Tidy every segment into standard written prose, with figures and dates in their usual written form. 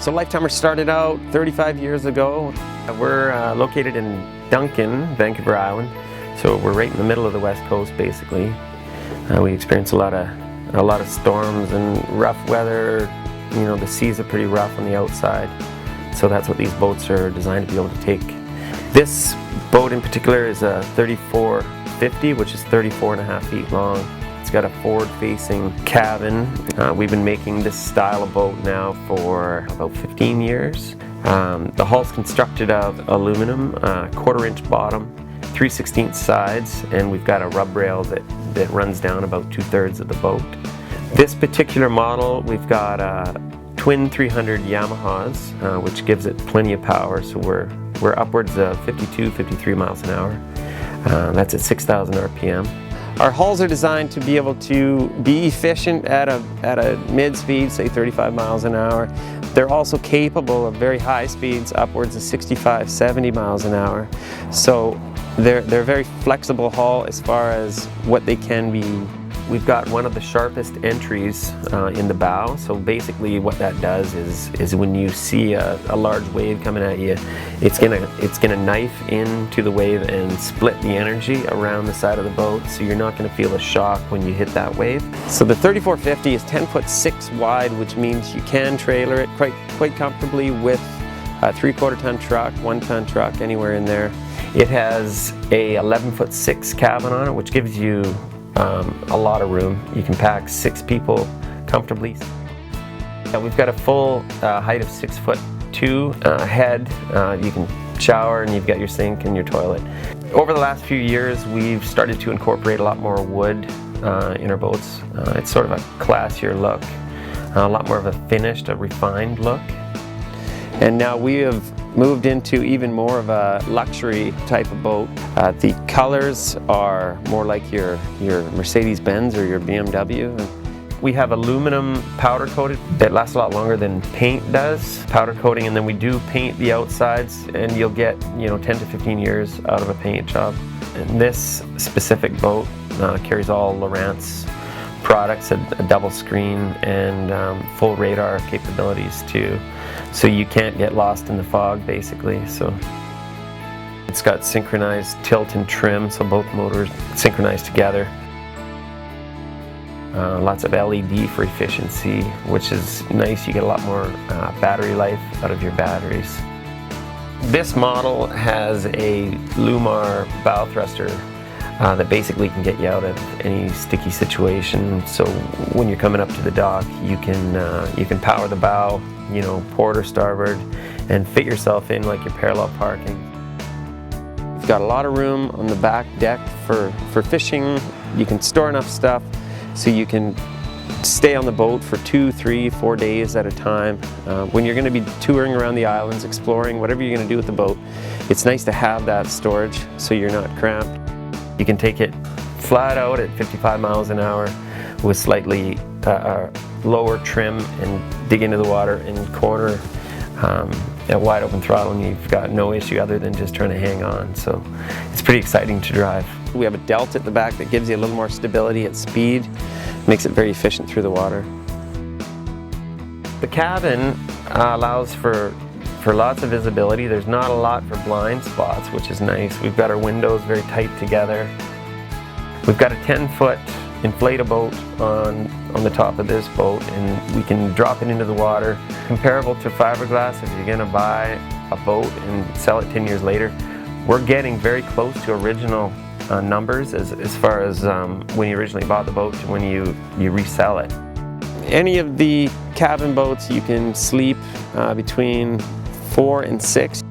So Lifetimer started out 35 years ago. We're located in Duncan, Vancouver Island. So we're right in the middle of the west coast basically. We experience a lot of storms and rough weather. You know, the seas are pretty rough on the outside. So that's what these boats are designed to be able to take. This boat in particular is a 3450, which is 34.5 feet long. It's got a forward-facing cabin. We've been making this style of boat now for about 15 years. The hull's constructed of aluminum, 1/4-inch bottom, 3/16 sides, and we've got a rub rail that runs down about 2/3 of the boat. This particular model, we've got twin 300 Yamahas, which gives it plenty of power, so we're upwards of 52, 53 miles an hour. That's at 6,000 RPM. Our hulls are designed to be able to be efficient at a mid-speed, say 35 miles an hour. They're also capable of very high speeds, upwards of 65, 70 miles an hour. So they're a very flexible hull as far as what they can be. We've got one of the sharpest entries in the bow. So basically what that does is when you see a large wave coming at you, it's gonna knife into the wave and split the energy around the side of the boat, so you're not gonna feel a shock when you hit that wave. So the 3450 is 10'6" wide, which means you can trailer it quite comfortably with a 3/4 ton truck, 1 ton truck, anywhere in there. It has a 11'6" cabin on it, which gives you a lot of room. You can pack 6 people comfortably. We've got a full height of 6'2" head. You can shower and you've got your sink and your toilet. Over the last few years we've started to incorporate a lot more wood in our boats. It's sort of a classier look, a lot more of a finished, a refined look. And now we have moved into even more of a luxury type of boat. The colors are more like your Mercedes-Benz or your BMW. We have aluminum powder coated that lasts a lot longer than paint does. Powder coating, and then we do paint the outsides, and you'll get 10 to 15 years out of a paint job. And this specific boat carries all Lowrance products, a double screen and full radar capabilities too. So you can't get lost in the fog basically. So it's got synchronized tilt and trim, so both motors synchronized together. Lots of LED for efficiency, which is nice. You get a lot more battery life out of your batteries. This model has a Lumar bow thruster that basically can get you out of any sticky situation. So when you're coming up to the dock, you can power the bow, port or starboard, and fit yourself in like you're parallel parking. You've got a lot of room on the back deck for fishing. You can store enough stuff so you can stay on the boat for 2, 3, 4 days at a time. When you're going to be touring around the islands, exploring, whatever you're going to do with the boat, it's nice to have that storage so you're not cramped. You can take it flat out at 55 miles an hour with slightly lower trim and dig into the water and corner at wide open throttle, and you've got no issue other than just trying to hang on. So it's pretty exciting to drive. We have a delta at the back that gives you a little more stability at speed, makes it very efficient through the water. The cabin allows for lots of visibility. There's not a lot for blind spots, which is nice. We've got our windows very tight together. We've got a 10-foot inflataboat on the top of this boat, and we can drop it into the water. Comparable to fiberglass, if you're gonna buy a boat and sell it 10 years later, we're getting very close to original numbers as far as when you originally bought the boat to when you resell it. Any of the cabin boats, you can sleep between 4 and 6.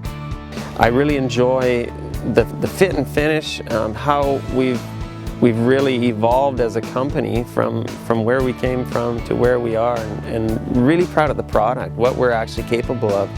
I really enjoy the fit and finish, how we've really evolved as a company from where we came from to where we are, and really proud of the product, what we're actually capable of.